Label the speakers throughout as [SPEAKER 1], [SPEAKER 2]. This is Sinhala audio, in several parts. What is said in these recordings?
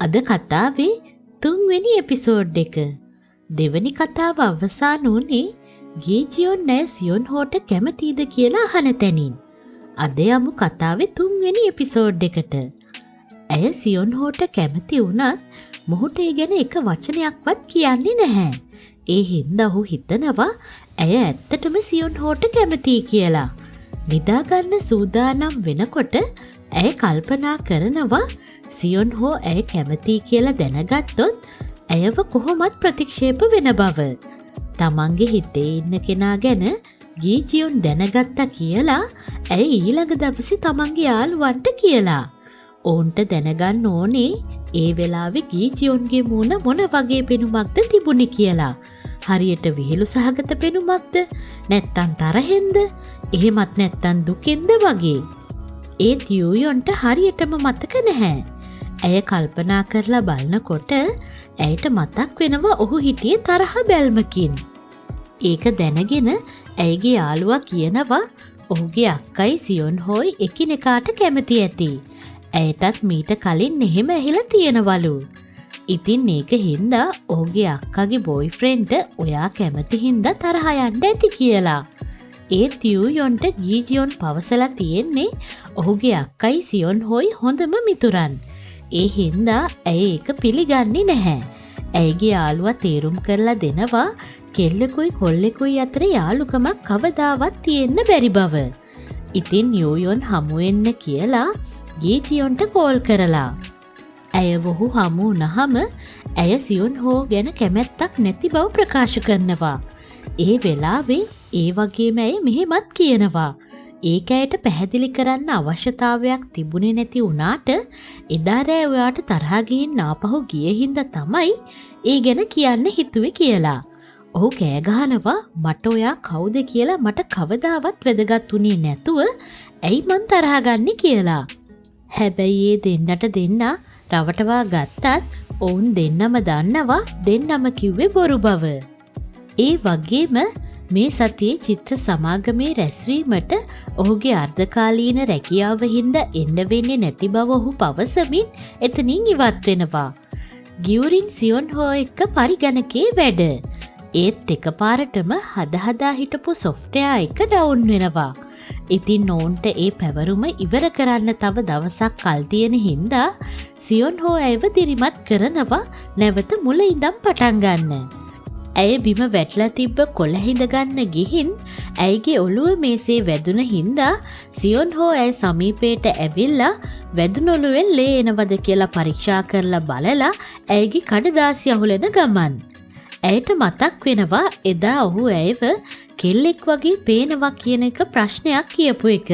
[SPEAKER 1] අද කතාවේ 3 වෙනි එපිසෝඩ් එක. දෙවැනි කතාව අවසන් වුණේ ගීජියොන් නැ සියොන් හෝට කැමතිද කියලා අහන තැනින්. අද යමු කතාවේ 3 වෙනි එපිසෝඩ් එකට. ඇය සියොන් හෝට කැමති වුණත් මොහුට ඒ ගැන එක වචනයක්වත් කියන්නේ නැහැ. ඒ හින්දා ඔහු හිතනවා ඇය ඇත්තටම සියොන් හෝට කැමතියි කියලා. නිදාගන්න සූදානම් වෙනකොට ඇය කල්පනා කරනවා සියොන් හෝ ඇය කැමතියි කියලා දැනගත්තොත් ඇයව කොහොමත් ප්‍රතික්ෂේප වෙන බව. තමන්ගේ හිතේ ඉන්න කෙනා ගැන ගීජියොන් දැනගත්තා කියලා ඇය ඊළඟ දවසේ තමන්ගේ යාළුවන්ට කියලා. ඔවුන්ට දැනගන්න ඕනේ ඒ වෙලාවේ ගීජියොන්ගේ මූණ මොන වගේ පෙනුමක්ද තිබුණේ කියලා. හරියට විහිළු සහගත පෙනුමක්ද? නැත්තම් තරහෙන්ද? එහෙමත් නැත්තම් දුකෙන්ද වගේ. ඒත් යූයොන්ට හරියටම මතක නැහැ. ඇය කල්පනා කරලා බලනකොට ඇයට මතක් වෙනවා ඔහු හිටියේ තරහ බැල්මකින්. ඒක දැනගෙන ඇයගේ යාළුවා කියනවා ඔහුගේ අක්කයි සියොන් හෝයි එකිනෙකාට කැමති ඇති. ඇයටත් මීට කලින් එහෙම ඇහිලා තියෙනවලු. ඉතින් ඒක හින්දා ඔහුගේ අක්කගේ බොයිෆ්‍රෙන්ඩ් ඔයා කැමති හින්දා තරහ යන්න ඇති කියලා. ඒත් යූයොන්ට ගීජියොන් පවසලා තියෙන්නේ ඔහුගේ අක්කයි සියොන් හෝයි හොඳම මිතුරන්. ඒ හින්දා ඇය ඒක පිළිගන්නේ නැහැ. ඇයගේ යාළුවා තීරුම් කරලා දෙනවා කෙල්ලෙකුයි කොල්ලෙකුයි අතර යාළුකමක් කවදාවත් තියෙන්න බැරි බව. ඉතින් යූයොන් හමු වෙන්න කියලා ගීජියොන්ට කෝල් කරලා. ඇය වහු හමු වුණාම ඇය සියොන් හෝ ගැන කැමැත්තක් නැති බව ප්‍රකාශ කරනවා. ඒ වෙලාවේ ඒ වගේම ඇය මෙහෙමත් කියනවා. ඒක ඇයට පැහැදිලි කරන්න අවශ්‍යතාවයක් තිබුණේ නැති වුණාට එදා රෑ ඔයාට තරහා ගිහින් ආපහු ගියේ හින්දා තමයි ඒ ගැන කියන්න හිතුවේ කියලා. ඔහු කෑ ගහනවා මට ඔයා කවුද කියලා මට කවදාවත් වැදගත් උනේ නැතුව ඇයි මං තරහා ගන්නේ කියලා. හැබැයි ඒ දෙන්නට දෙන්නා රවටවා ගත්තත් ඔවුන් දෙන්නම දන්නවා දෙන්නම කිව්වේ බොරු බව. ඒ වගේම මේ සතියේ චිත්‍ර සමාගමේ රැස්වීමට ඔහුගේ අර්ධකාලීන රැකියාව හින්දා එන්න වෙන්නේ නැති බව ඔහු පවසමින් එතනින් ඉවත් වෙනවා. ගියුරින් සියොන් හෝ එක්ක පරිගණකේ වැඩ. ඒත් එකපාරටම හදා හිටපු සොෆ්ට්වෙයාර් එක ඩවුන් වෙනවා. ඉතින් ඔවුන්ට ඒ පැවරුම ඉවර කරන්න තව දවසක් කල් තියෙන හින්දා සියොන් හෝ ඇයව දිරිමත් කරනවා නැවත මුල ඉඳන් පටන් ගන්න. ඇය බිම වැටලා තිබ්බ කොළ හිඳ ගන්න ගිහින් ඇයගේ ඔළුව මේසේ වැදුන හින්දා සියොන් හෝ ඇය සමීපයට ඇවිල්ලා වැදුන ඔළුවෙන් ලේ එනවද කියලා පරීක්ෂා කරලා බලලා ඇයගේ කඩදාසිය අහුලෙන ගමන් ඇයට මතක් වෙනවා එදා ඔහු ඇයව කෙල්ලෙක් වගේ පේනවා කියන එක ප්‍රශ්නයක් කියපු එක.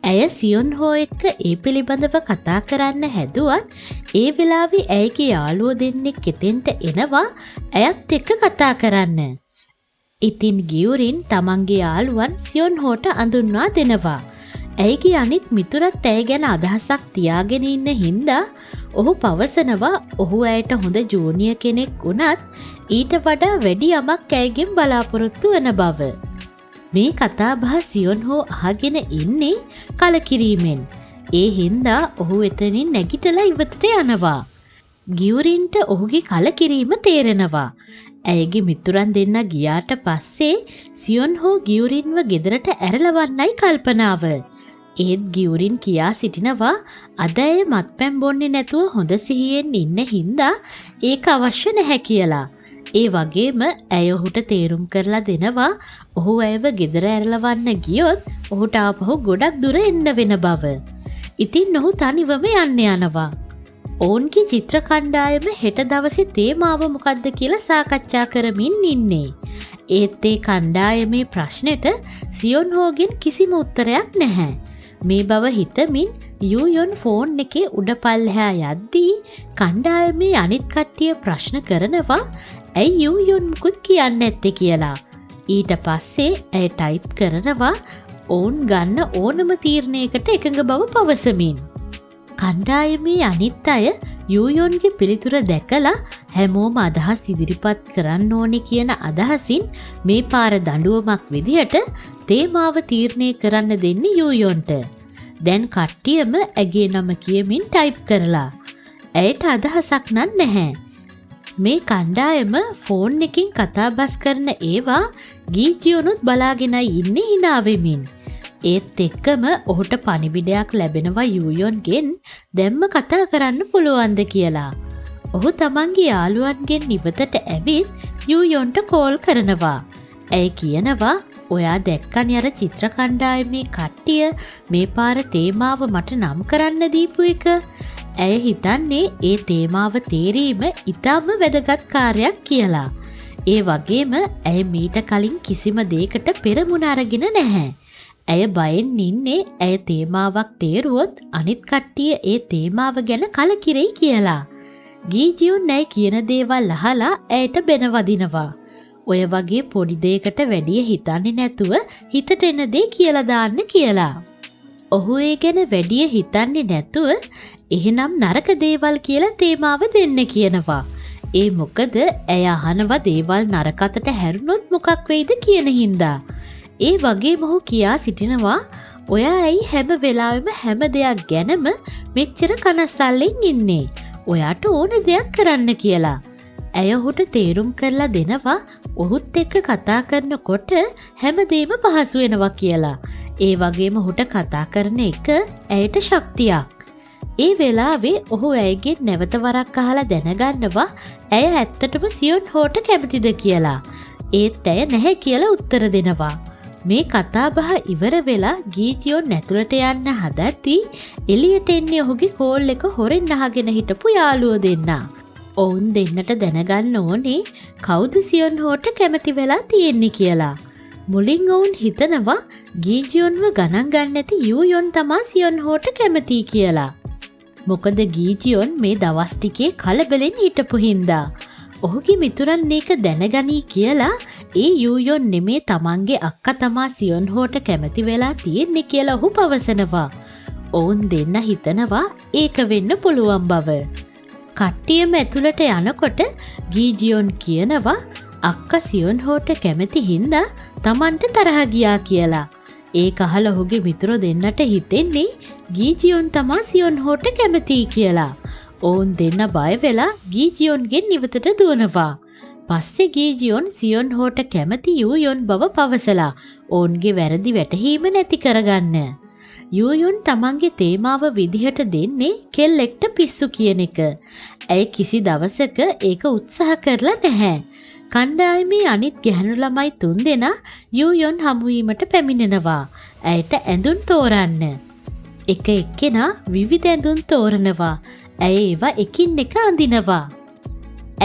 [SPEAKER 1] ඇය සියොන් හෝ එක්ක ඒ පිළිබඳව කතා කරන්න හැදුවත් ඒ වෙලාවේ ඇයගේ යාළුවෝ දෙන්නෙක් එතෙන්ට එනවා ඇයත් එක්ක කතා කරන්න. ඉතින් ගියුරින් තමන්ගේ යාළුවන් සියොන් හෝට අඳුන්වා දෙනවා. ඇයගේ අනිත් මිතුරත් ඇය ගැන අදහසක් තියාගෙන ඉන්න හින්දා ඔහු පවසනවා ඔහු ඇයට හොඳ ජූනියර් කෙනෙක් වුණත් ඊට වඩා වැඩි යමක් ඇයගෙන් බලාපොරොත්තු වන බව. මේ කතාබහ සියොන් හෝ අහගෙන ඉන්නේ කලකිරීමෙන්. ඒ හින්දා ඔහු එතනින් නැගිටලා ඉවතට යනවා. ගියුරින්ට ඔහුගේ කලකිරීම තේරෙනවා. ඇයගේ මිතුරන් දෙන්න ගියාට පස්සේ සියොන් හෝ ගියුරින්ව ගෙදරට ඇරලවන්නයි කල්පනාව. ඒත් ගියුරින් කියා සිටිනවා අද ඇය මත්පැන් බොන්නේ නැතුව හොඳ සිහියෙන් ඉන්න හින්දා ඒක අවශ්‍ය නැහැ කියලා. ඒ වගේම ඇය ඔහුට තේරුම් කරලා දෙනවා ඔහු ඇයව ගෙදර ඇරලවන්න ගියොත් ඔහුට ආපහු ගොඩක් දුර එන්න වෙන බව. ඉතින් ඔහු තනිවම යන්න යනවා. ඔවුන්ගේ චිත්‍ර කණ්ඩායම හෙට දවසේ තේමාව මොකක්ද කියලා සාකච්ඡා කරමින් ඉන්නේ. ඒත් ඒ කණ්ඩායමේ ප්‍රශ්නෙට සියොන් හෝගෙන් කිසිම උත්තරයක් නැහැ. මේ බව හිතමින් යූයොන් ෆෝන් එකේ උඩ පල්ලෙහා යද්දී කණ්ඩායමේ අනිත් කට්ටිය ප්‍රශ්න කරනවා ඇයි යූයොන් මුකුත් කියන්නේ නැත්තේ කියලා. ඊට පස්සේ ඇය ටයිප් කරනවා ඔවුන් ගන්න ඕනම තීරණයකට එකඟ බව පවසමින්. කණ්ඩායමේ අනිත් අය යූයොන්ගේ පිළිතුර දැකලා හැමෝම අදහස් ඉදිරිපත් කරන්න ඕනේ කියන අදහසින් මේ පාර දඬුවමක් විදියට තේමාව තීරණය කරන්න දෙන්නේ යූයොන්ට. දැන් කට්ටියම ඇගේ නම කියමින් ටයිප් කරලා. ඇයට අදහසක් නැහැ. මේ කණ්ඩායම ෆෝන් එකකින් කතා බස් කරන ඒවා ගීජියොනුත් බලාගෙනයි ඉන්නේ hina වෙමින්. ඒත් එක්කම ඔහුට පණිවිඩයක් ලැබෙනවා යූයොන්ගෙන් දැම්ම කතා කරන්න පුළුවන්ද කියලා. ඔහු තමන්ගේ යාළුවන්ගෙන් ඉවතට ඇවිත් යූයොන්ට කෝල් කරනවා. ඇය කියනවා ඔයා දැක්කනේ අර චිත්‍ර කණ්ඩායමේ කට්ටිය මේ පාර තේමාව මට නම් කරන්න දීපු එක. ඇය හිතන්නේ ඒ තේමාව තේරීම ඉතාම වැදගත් කාර්යයක් කියලා. ඒ වගේම ඇය මීට කලින් කිසිම දෙයකට පෙරමුණ අරගෙන නැහැ. ඇය බයෙන් ඉන්නේ ඇය තේමාවක් තේරුවොත් අනිත් කට්ටිය ඒ තේමාව ගැන කලකිරෙයි කියලා. ගීජියුන් ඇය කියන දේවල් අහලා ඇයට බෙන වදිනවා. ඔය වගේ පොඩි දෙයකට වැඩිය හිතන්නේ නැතුව හිතට එන දේ කියලා දාන්න කියලා. ඔහු ඒ ගැන වැඩිය හිතන්නේ නැතුව එහෙනම් නරක දේවල් කියලා තේමාව දෙන්න කියනවා. ඒ මොකද ඇය අහනවා දේවල් නරක අතට හැරුණොත් මොකක් වෙයිද කියන හින්දා. ඒ වගේම ඔහු කියා සිටිනවා ඔයා ඇයි හැම වෙලාවෙම හැම දෙයක් ගැනම මෙච්චර කනස්සල්ලෙන් ඉන්නේ. ඔයාට ඕන දෙයක් කරන්න කියලා. ඇය ඔහුට තේරුම් කරලා දෙනවා ඔහුත් එක්ක කතා කරනකොට හැමදේම පහසු වෙනවා කියලා. ඒ වගේම ඔහුට කතා කරන එක ඇයට ශක්තියක්. ඒ වෙලාවේ ඔහු ඇයගෙන් නැවත වරක් අහලා දැනගන්නවා ඇය ඇත්තටම සියොන් හෝට කැමතිද කියලා. ඒත් ඇය නැහැ කියලා උත්තර දෙනවා. මේ කතාබහ ඉවර වෙලා ගීජියොන් ඇතුළට යන්න හදද්දී එළියට එන්නේ ඔහුගේ කෝල් එක හොරෙන් අහගෙන හිටපු යාළුවෝ දෙන්නා. ඔවුන් දෙන්නට දැනගන්න ඕනේ කවුද සියොන් හෝට කැමති වෙලා තියෙන්නේ කියලා. මුලින් ඔවුන් හිතනවා ගීජියොන්ව ගණන් ගන්න නැති යූයොන් තමා සියොන් හෝට කැමති කියලා. මොකද ගීජියොන් මේ දවස් ටිකේ කලබලෙන් හිටපු හින්දා. ඔහුගේ මිතුරන් මේක දැනගනී කියලා ඒ යූයොන් නෙමේ තමන්ගේ අක්කා තමා සියොන් හෝට කැමති වෙලා තියෙන්නේ කියලා ඔහු පවසනවා. ඔවුන් දෙන්න හිතනවා ඒක වෙන්න පුළුවන් බව. කට්ටියම ඇතුළට යනකොට ගීජියොන් කියනවා අක්කා සියොන් හෝට කැමති හින්දා තමන්ට තරහ ගියා කියලා. ඒක අහලා ඔහුගේ මිතුරෝ දෙන්නට හිතෙන්නේ ගීජියොන් තමා සියොන් හෝට කැමති කියලා. ඔවුන් දෙන්න බය වෙලා ගීජියොන්ගෙන් ඉවතට දුවනවා. පස්සේ ගීජියොන් සියොන් හෝට කැමති යූයොන් බව පවසලා ඔවුන්ගේ වැරදි වැටහීම නැති කරගන්න. යූයොන් තමන්ගේ තේමාව විදිහට දෙන්නේ කෙල්ලෙක්ට පිස්සු කියන එක. ඇය කිසි දවසක ඒක උත්සාහ කරලා නැහැ. කණ්ඩායමේ අනිත් ගැහැණු ළමයි 3 දෙනා යූයොන් හමුවීමට පැමිණෙනවා. ඇයට ඇඳුම් තෝරන්න. එක එක්කෙනා විවිධ ඇඳුම් තෝරනවා. ඇය ඒවා එකින් එක අඳිනවා.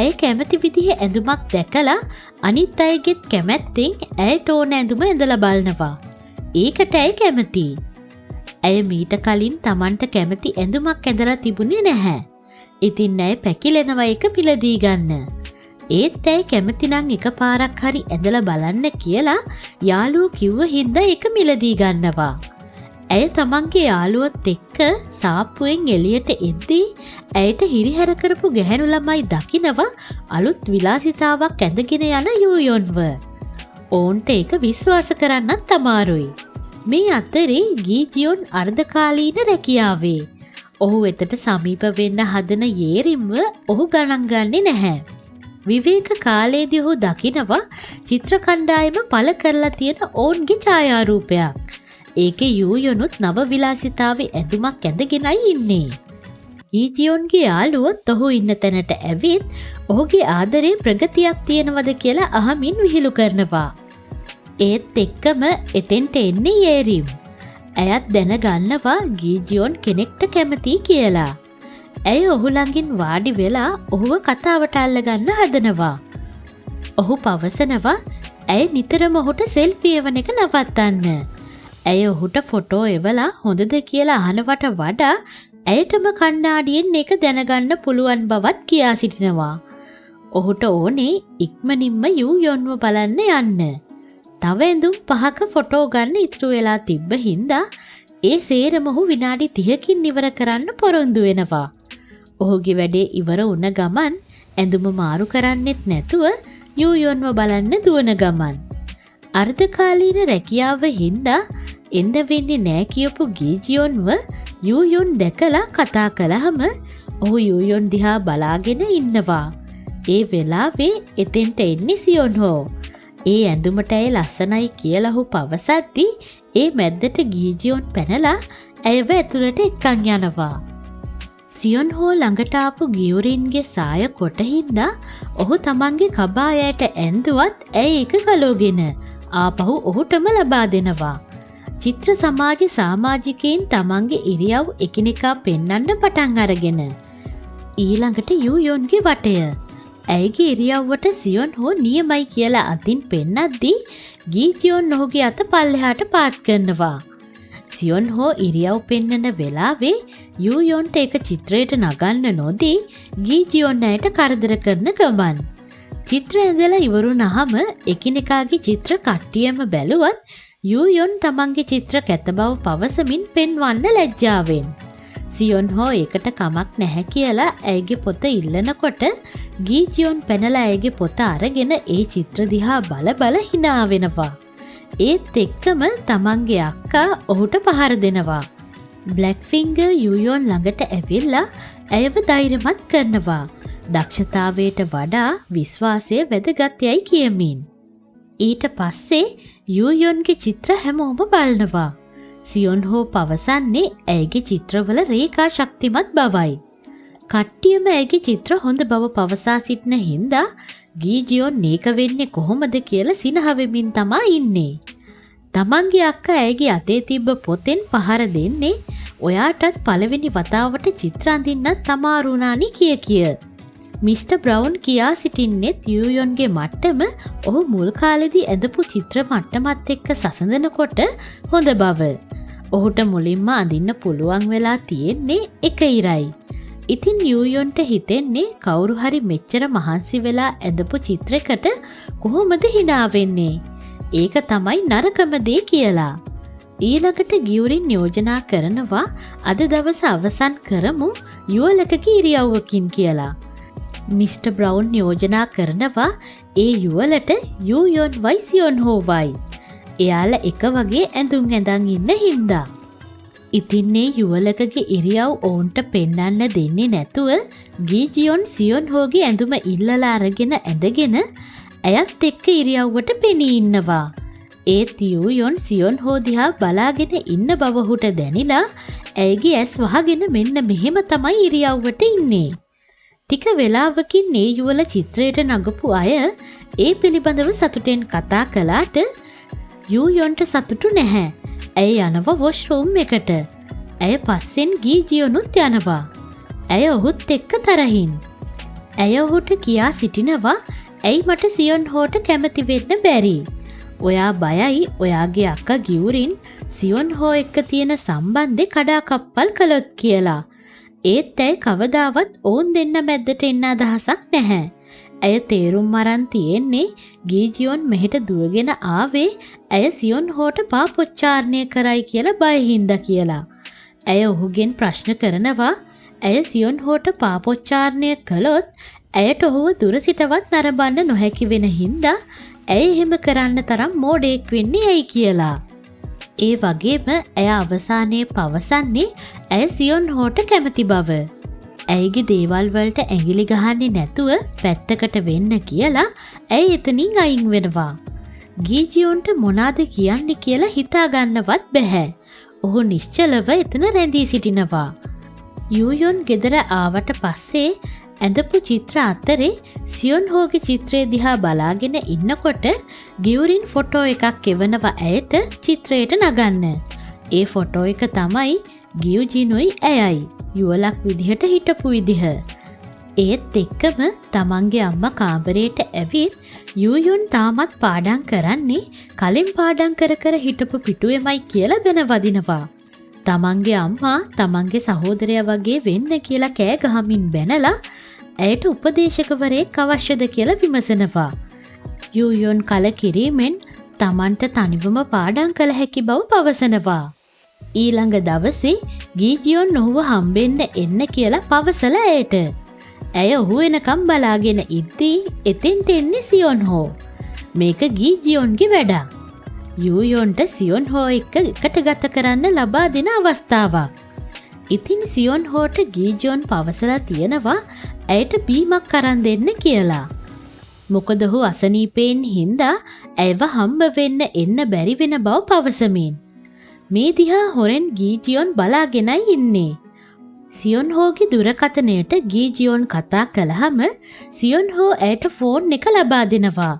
[SPEAKER 1] ඇය කැමති විදිහේ ඇඳුමක් දැකලා අනිත් අයගෙත් කැමැත්තෙන් ඇයට ඕන ඇඳුම ඇඳලා බලනවා. ඒකට ඇය කැමතියි. ඇය මීට කලින් Tamanට කැමති ඇඳුමක් ඇඳලා තිබුණේ නැහැ. ඉතින් ඇය පැකිලෙනවා ඒක පිළදී ගන්න. ඒත් ඇය කැමති නම් එකපාරක් හරි ඇඳලා බලන්න කියලා යාළුවෝ කිව්ව හින්දා ඒක මිලදී ගන්නවා. ඇය තමන්ගේ යාළුවොත් එක්ක සාප්පුවෙන් එළියට එද්දී ඇයට හිරිහැර කරපු ගැහැණු ළමයි දකිනවා අලුත් විලාසිතාවක් ඇඳගෙන යන යූයොන්ව. ඔවුන්ට ඒක විශ්වාස කරන්නත් අමාරුයි. මේ අතරේ ගීජියොන් අර්ධකාලීන රැකියාවේ. ඔහු වෙතට සමීප වෙන්න හදන යේරිම්ව ඔහු ගණන් ගන්නේ නැහැ. විවේක කාලයේදී ඔහු දකිනවා චිත්‍ර කණ්ඩායම පළ කරලා තියෙන ඔවුන්ගේ ඡායාරූපයක්. ඒකේ යූයොනුත් නව විලාසිතාවේ ඇඳුමක් ඇඳගෙනයි ඉන්නේ. ගීජියොන්ගේ යාළුවොත් ඔහු ඉන්න තැනට ඇවිත් ඔහුගේ ආදරේ ප්‍රගතියක් තියෙනවද කියලා අහමින් විහිළු කරනවා. ඒත් එක්කම එතෙන්ට එන්නේ යේරිම්. ඇයත් දැනගන්නවා ගීජියොන් කෙනෙක්ට කැමතියි කියලා. ඇය ඔහු ළඟින් වාඩි වෙලා ඔහුව කතාවට අල්ලගන්න හදනවා. ඔහු පවසනවා ඇය නිතරම ඔහුට සෙල්ෆි එවන එක නවත්තන්න. ඇය ඔහුට ෆොටෝ එවලා හොඳද කියලා අහනවට වඩා ඇයටම කණ්ණාඩියෙන් ඒක දැනගන්න පුළුවන් බවත් කියා සිටිනවා. ඔහුට ඕනේ ඉක්මනින්ම යූයොන්ව බලන්න යන්න. තව ඇඳුම් 5ක ෆොටෝ ගන්න ඉතුරු වෙලා තිබ්බ හින්දා ඒ සේරම ඔහු විනාඩි 30කින් ඉවර කරන්න පොරොන්දු වෙනවා. ඔහුගේ වැඩේ ඉවර වුණ ගමන් ඇඳුම මාරු කරන්නෙත් නැතුව යූයොන්ව බලන්න දුවන ගමන්. අර්ධකාලීන රැකියාව හින්දා එන්න වෙන්නේ නෑ කියපු ගීජියොන්ව යූයොන් දැකලා කතා කළාම ඔහු යූයොන් දිහා බලාගෙන ඉන්නවා. ඒ වෙලාවේ එතෙන්ට එන්නේ සියොන්හෝ. ඒ ඇඳුමට ඇය ලස්සනයි කියලා ඔහු පවසද්දී ඒ මැද්දට ගීජියොන් පැනලා ඇයව ඇතුළට එක්කන් යනවා. සියොන්හෝ ළඟට ආපු ගියුරින්ගේ සාය කොටින්දා ඔහු තමන්ගේ කබායයට ඇඳුවත් ඇය ඒක ගලවගෙන ආපහු ඔහුටම ලබා දෙනවා. චිත්‍ර සමාජ සමාජිකයින් තමන්ගේ ඉරියව් එකිනෙකා පෙන්වන්න පටන් අරගෙන ඊළඟට යූයොන්ගේ වටය. ඇයගේ ඉරියව්වට සියොන්හෝ නියමයි කියලා අතින් පෙන්නද්දී ගීජියොන් ඔහුගේ අත පල්ලෙහාට පාත් කරනවා. සියොන්හෝ ඉරියව් පෙන්නන වෙලාවේ යූයොන්ට එක චිත්‍රයට නගන්න නොදී ගීජියොන් ඇයට කරදර කරන ගමන්. චිත්‍ර ඇඳලා ඉවරුනහම එකිනෙකාගේ චිත්‍ර කට්ටියම බැලුවත් යූයොන් තමන්ගේ චිත්‍ර කැත බව පවසමින් පෙන්වන්න ලැජ්ජාවෙන්. සියොන්හෝ ඒකට කමක් නැහැ කියලා ඇයගේ පොත ඉල්ලනකොට ගීජියොන් පැනලා ඇයගේ පොත අරගෙන ඒ චිත්‍ර දිහා බල බල hina වෙනවා. ඒත් එක්කම තමන්ගේ අක්කා ඔහුට පහර දෙනවා. බ්ලැක් ෆින්ගර් යූයොන් ළඟට ඇවිල්ලා ඇයව ධෛර්යමත් කරනවා. දක්ෂතාවයට වඩා විශ්වාසය වැදගත් යයි කියමින්. ඊට පස්සේ යූයොන්ගේ චිත්‍ර හැමෝම බලනවා. සියොන්හෝ පවසන්නේ ඇයගේ චිත්‍රවල රේඛා ශක්තිමත් බවයි. කට්ටියම ඇයගේ චිත්‍ර හොඳ බව පවසා සිටින හින්දා ගීජියොන් මේක වෙන්නේ කොහොමද කියලා සිනහ වෙමින් තමා ඉන්නේ. තමන්ගේ අක්කා ඇයගේ අතේ තිබ්බ පොතෙන් පහර දෙන්නේ ඔයාටත් පළවෙනි වතාවට චිත්‍ර අඳින්නත් අමාරු වුණානි කිය. මිස්ටර් බ්‍රවුන් කියා සිටින්නෙත් යූයොන්ගේ මට්ටම ඔහු මුල් කාලෙදී ඇඳපු චිත්‍ර මට්ටමත් එක්ක සසඳනකොට හොඳ බව. ඔහුට මුලින්ම අඳින්න පුළුවන් වෙලා තියෙන්නේ එක ඉරයි. ඉතින් යූයොන්ට හිතෙන්නේ කවුරු හරි මෙච්චර මහන්සි වෙලා ඇඳපු චිත්‍රයකට කොහොමද hina වෙන්නේ? ඒක තමයි නරකම දේ කියලා. ඊළඟට ගියුරින් යෝජනා කරනවා අද දවස අවසන් කරමු යුවලකගේ ඉරියව්වකින් කියලා. මිස්ටර් බ්‍රවුන් යෝජනා කරනවා ඒ යුවලට යූයොන් වයි සියොන්හෝවයි. එයාලා එක වගේ ඇඳුම් ඇඳන් ඉන්න හින්දා. ඉතින් ඒ යුවලකගේ ඉරියව් ඔවුන්ට පෙන්වන්න දෙන්නේ නැතුව ගීජියොන් සියොන්හෝගේ ඇඳුම ඉල්ලලා අරගෙන ඇඳගෙන ඇයත් එක්ක ඉරියව්වට පෙනී ඉන්නවා. ඒත් යූයොන් සියොන්හෝ දිහා බලාගෙන ඉන්න බව ඔහුට දැනිලා ඇයගේ ඇස් වහගෙන මෙන්න මෙහෙම තමයි ඉරියව්වට ඉන්නේ. ටික වෙලාවකින් ඒ යුවල චිත්‍රයට නගපු අය ඒ පිළිබඳව සතුටෙන් කතා කළාට යූයොන්ට සතුටු නැහැ. ඇය යනවා වොෂ්රූම් එකට. ඇය පස්සෙන් ගීජියොනුත් යනවා. ඇය ඔහුත් එක්ක තරහින්. ඇය ඔහුට කියා සිටිනවා ඇයි මට සියොන්හෝට කැමති වෙන්න බැරි. ඔයා බයයි ඔයාගේ අක්කා ගියුරින් සියොන්හෝ එක්ක තියෙන සම්බන්ධේ කඩාකප්පල් කළොත් කියලා. ඒත් ඇය කවදාවත් ඔවුන් දෙන්න මැද්දට එන්න අදහසක් නැහැ. ඇය තේරුම් අරන් තියෙන්නේ ගීජියොන් මෙහෙට දුවගෙන ආවේ ඇය සියොන්හෝට පාපොච්චාරණය කරයි කියලා බය හින්දා කියලා. ඇය ඔහුගෙන් ප්‍රශ්න කරනවා ඇය සියොන්හෝට පාපොච්චාරණය කළොත් ඇයට ඔහුව දුර සිටවත් නරඹන්න නොහැකි වෙන හින්දා ඇය එහෙම කරන්න තරම් මෝඩයෙක් වෙන්නේ ඇයි කියලා. ඒ වගේම ඇය අවසානයේ පවසන්නේ ඇය සියොන්හෝට කැමති බව. ඇයගේ දේවල් වලට ඇඟිලි ගහන්නේ නැතුව පැත්තකට වෙන්න කියලා ඇය එතනින් අයින් වෙනවා. ගීජියොන්ට මොනවාද කියන්නේ කියලා හිතා ගන්නවත් බැහැ. ඔහු නිශ්චලව එතන රැඳී සිටිනවා. යූයොන් ගෙදර ආවට පස්සේ ඇඳපු චිත්‍ර අතරේ සියොන්හෝගේ චිත්‍රය දිහා බලාගෙන ඉන්නකොට ගියුරින් ෆොටෝ එකක් එවනවා ඇයට චිත්‍රයට නගන්න. ඒ ෆොටෝ එක තමයි ගියුජිනුයි ඇයයි යුවලක් විදිහට හිටපු විදිහ. ඒත් එක්කම තමන්ගේ අම්මා කාමරයට ඇවිත් යූයොන් තාමත් පාඩම් කරන්නේ කලින් පාඩම් කර කර හිටපු පිටුවෙමයි කියලා බැන වදිනවා. තමන්ගේ අම්මා තමන්ගේ සහෝදරයා වගේ වෙන්න කියලා කෑ ගහමින් බැනලා ඇයට උපදේශකවරයෙක් අවශ්‍යද කියලා විමසනවා. යූයොන් කලකිරීමෙන් තමන්ට තනිවම පාඩම් කළ හැකි බව පවසනවා. ඊළඟ දවසේ ගීජියොන් ඔහුව හම්බෙන්න එන්න කියලා පවසලා ඇයට. ඇය ඔහු එනකම් බලාගෙන ඉද්දී එතෙන්ට එන්නේ සියොන්හෝ. මේක ගීජියොන්ගේ වැඩක්. යූයොන්ට සියොන් හෝ එක්ක එකට ගත කරන්න ලබා දෙන අවස්ථාවක්. ඉතින් සියොන් හෝට ගීජියොන් පවසලා තියෙනවා ඇයට බීමක් අරන් දෙන්න කියලා. මොකද ඔහු අසනීපයෙන් හින්දා ඇයව හම්බ වෙන්න එන්න බැරි වෙන බව පවසමින්. මේ දිහා හොරෙන් ගීජියොන් බලාගෙනයි ඉන්නේ. සියොන් හෝගේ දුරකථනයට ගීජියොන් කතා කළහම සියොන් හෝ ඇයට ෆෝන් එක ලබා දෙනවා.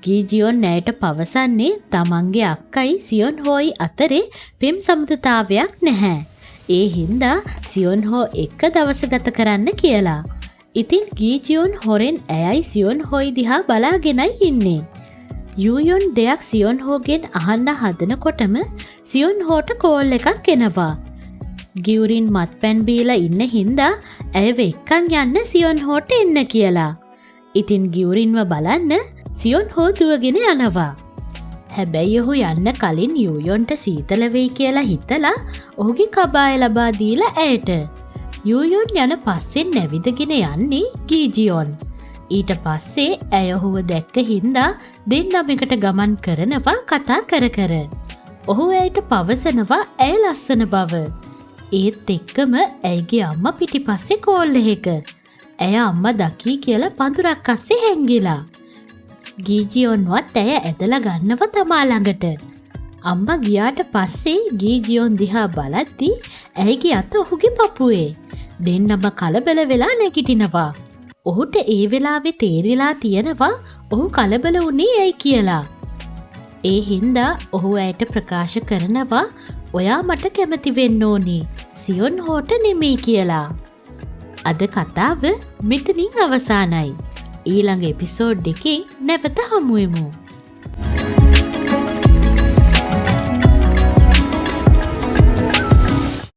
[SPEAKER 1] ගීජියොන් ඇයට පවසන්නේ තමන්ගේ අක්කයි සියොන් හෝයි අතරේ පෙම් සම්බන්ධතාවයක් නැහැ. ඒ හින්දා සියොන් හෝ එක්ක දවස ගත කරන්න කියලා. ඉතින් ගීජියොන් හොරෙන් ඇයයි සියොන් හෝයි දිහා බලාගෙනයි ඉන්නේ. යූයොන් දෙයක් සියොන් හෝගෙන් අහන්න හදනකොටම සියොන් හෝට කෝල් එකක් එනවා. ගියුරින් මත්පැන් බීලා ඉන්න හින්දා ඇයව එක්කන් යන්න සියොන් හෝට එන්න කියලා. ඉතින් ගියුරින්ව බලන්න සියොන් හෝ දුවගෙන යනවා. හැබැයි ඔහු යන්න කලින් යූයොන්ට සීතල වෙයි කියලා හිතලා ඔහුගේ කබාය ලබා දීලා ඇයට. යූයොන් යන පස්සෙන් නැවිදගෙන යන්නේ ගීජියොන්. ඊට පස්සේ ඇය ඔහුව දැක්ක හින්දා දෙන්නම එකට ගමන් කරනවා කතා කර කර. ඔහු ඇයට පවසනවා ඇය ලස්සන බව. ඒත් එක්කම ඇයගේ අම්මා පිටිපස්සේ කෝල් එකක. ඇය අම්මා දකී කියලා පඳුරක් අස්සේ හැංගිලා. ගීජියොන්වත් ඇය ඇදලා ගන්නව තමා ළඟට. අම්මා ගියාට පස්සේ ගීජියොන් දිහා බලද්දී ඇයගේ අත ඔහුගේ පපුවේ. දෙන්නම කලබල වෙලා නැගිටිනවා. ඔහුට ඒ වෙලාවේ තේරිලා තියෙනවා ඔහු කලබල වුණේ ඇයි කියලා. ඒ හින්දා ඔහු ඇයට ප්‍රකාශ කරනවා ඔයා මට කැමති වෙන්න ඕනේ සියොන් හෝට නෙමෙයි කියලා. අද කතාව මෙතනින් අවසానයි. ඊළඟ එපිසෝඩ් එකේ නැවත හමුවෙමු.